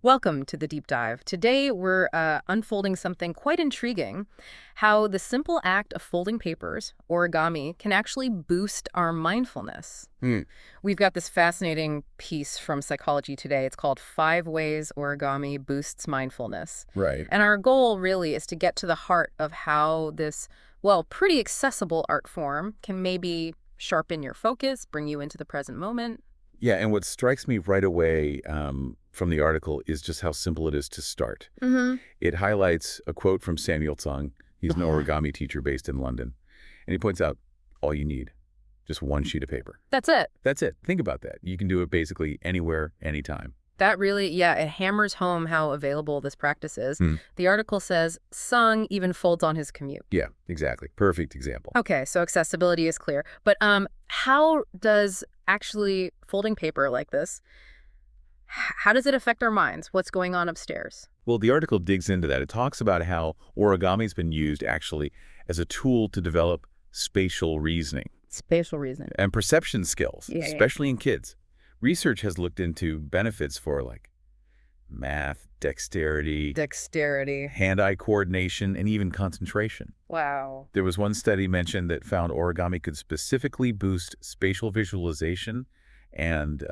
Welcome to the deep dive. Today we're unfolding something quite intriguing, how the simple act of folding papers, origami, can actually boost our mindfulness. Hmm. We've got this fascinating piece from Psychology Today. It's called Five Ways Origami Boosts Mindfulness. Right. And our goal really is to get to the heart of how this, well, pretty accessible art form can maybe sharpen your focus, bring you into the present moment. Yeah, and what strikes me right away from the article is just how simple it is to start. Mm-hmm. It highlights a quote from Samuel Tsang. He's an origami teacher based in London. And he points out all you need, just one sheet of paper. That's it. That's it. Think about that. You can do it basically anywhere, anytime. That really, yeah, it hammers home how available this practice is. Hmm. The article says Sung even folds on his commute. Yeah, exactly. Perfect example. Okay, so accessibility is clear. But how does actually folding paper like this, how does it affect our minds? What's going on upstairs? Well, the article digs into that. It talks about how origami's been used actually as a tool to develop spatial reasoning Spatial reason. and perception skills, Yeah. especially in kids. Research has looked into benefits for like math, dexterity, Dexterity. hand-eye coordination, and even concentration. Wow. There was one study mentioned that found origami could specifically boost spatial visualization and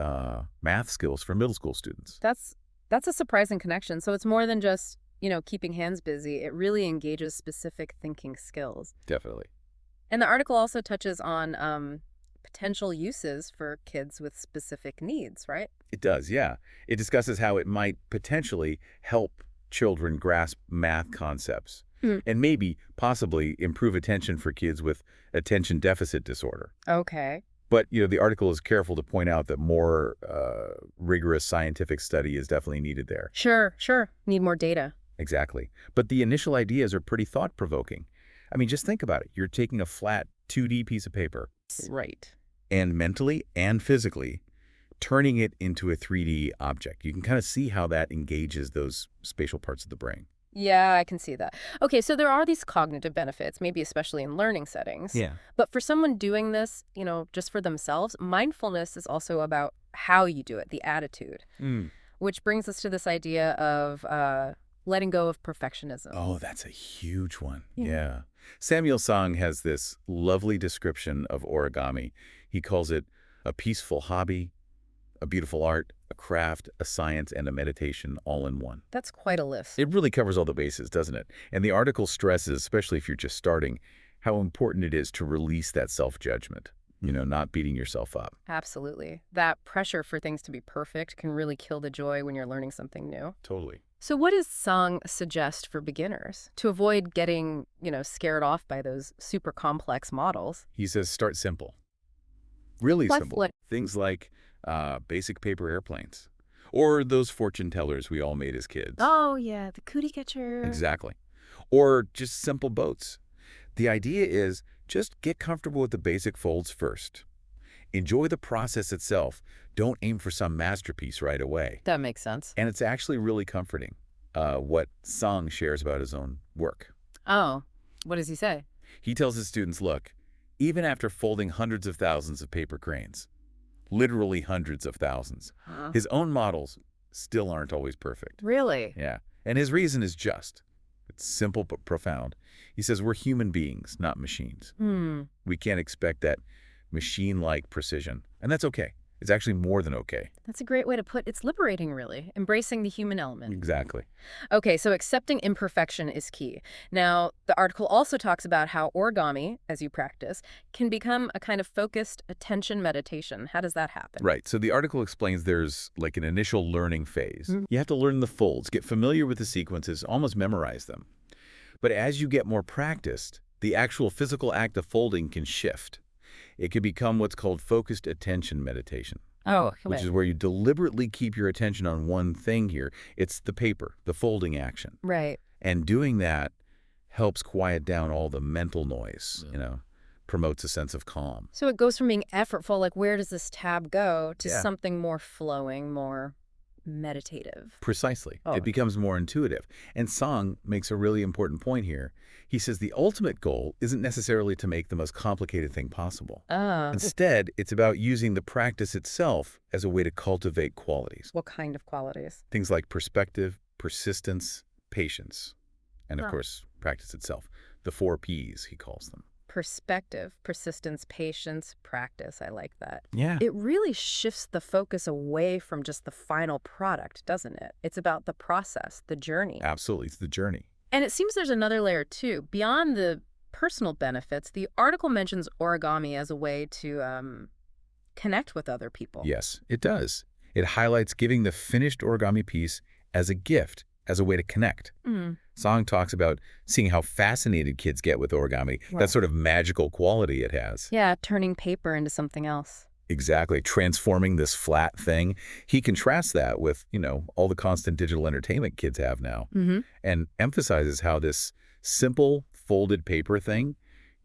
math skills for middle school students. That's a surprising connection. So it's more than just, keeping hands busy. It really engages specific thinking skills. Definitely. And the article also touches on potential uses for kids with specific needs, right? It does, yeah. It discusses how it might potentially help children grasp math concepts and maybe possibly improve attention for kids with attention deficit disorder. Okay. But, the article is careful to point out that more rigorous scientific study is definitely needed there. Sure. Need more data. Exactly. But the initial ideas are pretty thought-provoking. I mean, just think about it. You're taking a flat 2D piece of paper Right. and mentally and physically turning it into a 3D object. You can kind of see how that engages those spatial parts of the brain. Yeah, I can see that. Okay, so there are these cognitive benefits, maybe especially in learning settings. Yeah. But for someone doing this, just for themselves, mindfulness is also about how you do it, the attitude, which brings us to this idea of letting go of perfectionism. Oh, that's a huge one. Yeah. Yeah. Samuel Song has this lovely description of origami. He calls it a peaceful hobby, a beautiful art, a craft, a science, and a meditation all in one. That's quite a list. It really covers all the bases, doesn't it? And the article stresses, especially if you're just starting, how important it is to release that self-judgment, not beating yourself up. Absolutely. That pressure for things to be perfect can really kill the joy when you're learning something new. Totally. So what does Sung suggest for beginners to avoid getting, scared off by those super complex models? He says start simple. Really Like simple. what? Things like basic paper airplanes. Or those fortune tellers we all made as kids. Oh, yeah, the cootie catcher. Exactly. Or just simple boats. The idea is just get comfortable with the basic folds first. Enjoy the process itself. Don't aim for some masterpiece right away. That makes sense. And it's actually really comforting what Song shares about his own work. Oh, what does he say? He tells his students, look, even after folding hundreds of thousands of paper cranes, literally hundreds of thousands, his own models still aren't always perfect. Really? Yeah. And his reason is just. It's simple but profound. He says we're human beings, not machines. We can't expect that machine-like precision. And that's okay. It's actually more than okay. That's a great way to put it. It's liberating, really, embracing the human element. Exactly. Okay, so accepting imperfection is key. Now, the article also talks about how origami, as you practice, can become a kind of focused attention meditation. How does that happen? Right. So the article explains there's like an initial learning phase. You have to learn the folds, get familiar with the sequences, almost memorize them. But as you get more practiced, the actual physical act of folding can shift. It can become what's called focused attention meditation, Oh, which is where you deliberately keep your attention on one thing here. It's the paper, the folding action. right. And doing that helps quiet down all the mental noise, promotes a sense of calm. So it goes from being effortful, like where does this tab go, to Yeah. something more flowing, more meditative. Precisely. Oh, It becomes more intuitive. And Song makes a really important point here. He says the ultimate goal isn't necessarily to make the most complicated thing possible. ah, Instead, it's about using the practice itself as a way to cultivate qualities. what kind of qualities? Things like perspective, persistence, patience, and of Huh. course, practice itself. The 4 Ps, he calls them. Perspective, persistence, patience, practice. I like that. Yeah. It really shifts the focus away from just the final product, doesn't it? It's about the process, the journey. Absolutely. It's the journey. And it seems there's another layer too. Beyond the personal benefits, the article mentions origami as a way to connect with other people. Yes, it does. It highlights giving the finished origami piece as a gift, as a way to connect. Mm. Song talks about seeing how fascinated kids get with origami, Right. that sort of magical quality it has. Yeah, turning paper into something else. Exactly, transforming this flat thing. He contrasts that with, all the constant digital entertainment kids have now, Mm-hmm. and emphasizes how this simple folded paper thing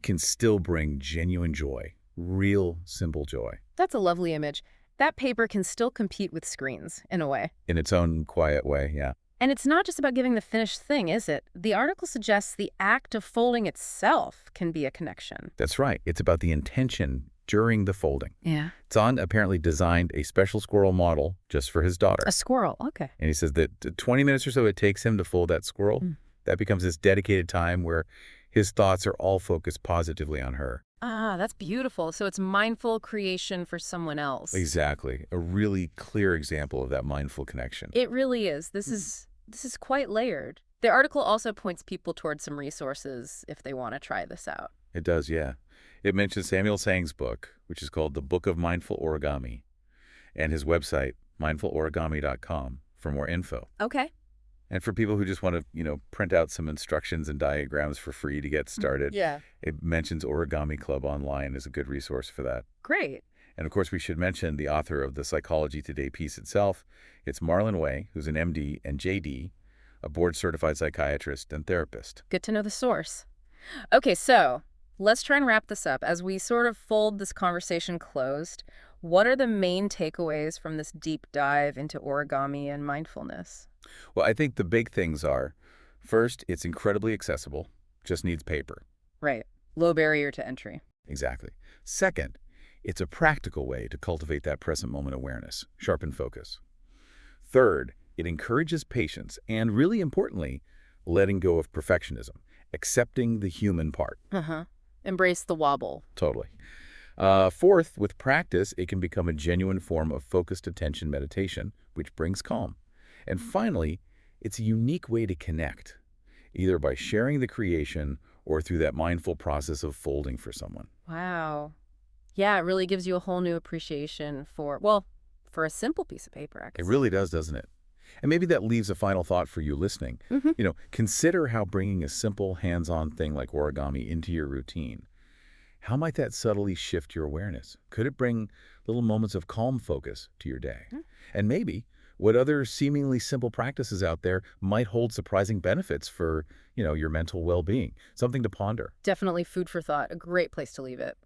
can still bring genuine joy, real simple joy, That's a lovely image. That paper can still compete with screens, in a way. in its own quiet way, yeah. And it's not just about giving the finished thing, is it? The article suggests the act of folding itself can be a connection. That's right. It's about the intention during the folding. Yeah. Zahn apparently designed a special squirrel model just for his daughter. A squirrel, okay. And he says that the 20 minutes or so it takes him to fold that squirrel, that becomes this dedicated time where his thoughts are all focused positively on her. Ah, that's beautiful. So it's mindful creation for someone else. Exactly. A really clear example of that mindful connection. It really is. This is quite layered. The article also points people towards some resources if they want to try this out. It does, yeah. It mentions Samuel Sang's book, which is called The Book of Mindful Origami, and his website, mindfulorigami.com, for more info. Okay. And for people who just want to, print out some instructions and diagrams for free to get started, Yeah. it mentions Origami Club Online as a good resource for that. Great. And of course, we should mention the author of the Psychology Today piece itself. It's Marlon Way, who's an MD and JD, a board-certified psychiatrist and therapist. Good to know the source. Okay, so let's try and wrap this up. As we sort of fold this conversation closed, what are the main takeaways from this deep dive into origami and mindfulness? Well, I think the big things are, first, it's incredibly accessible, just needs paper. Right. Low barrier to entry. Exactly. Second, it's a practical way to cultivate that present moment awareness, sharpen focus. Third, it encourages patience and, really importantly, letting go of perfectionism, accepting the human part. Uh-huh. Embrace the wobble. Totally. Fourth, with practice, it can become a genuine form of focused attention meditation, which brings calm. And finally, it's a unique way to connect, either by sharing the creation or through that mindful process of folding for someone. Wow. Yeah, it really gives you a whole new appreciation for a simple piece of paper, I It guess. really does, doesn't it? And maybe that leaves a final thought for you listening. Mm-hmm. Consider how bringing a simple hands-on thing like origami into your routine, how might that subtly shift your awareness? Could it bring little moments of calm focus to your day? And maybe what other seemingly simple practices out there might hold surprising benefits for, your mental well-being? Something to ponder. Definitely food for thought. A great place to leave it.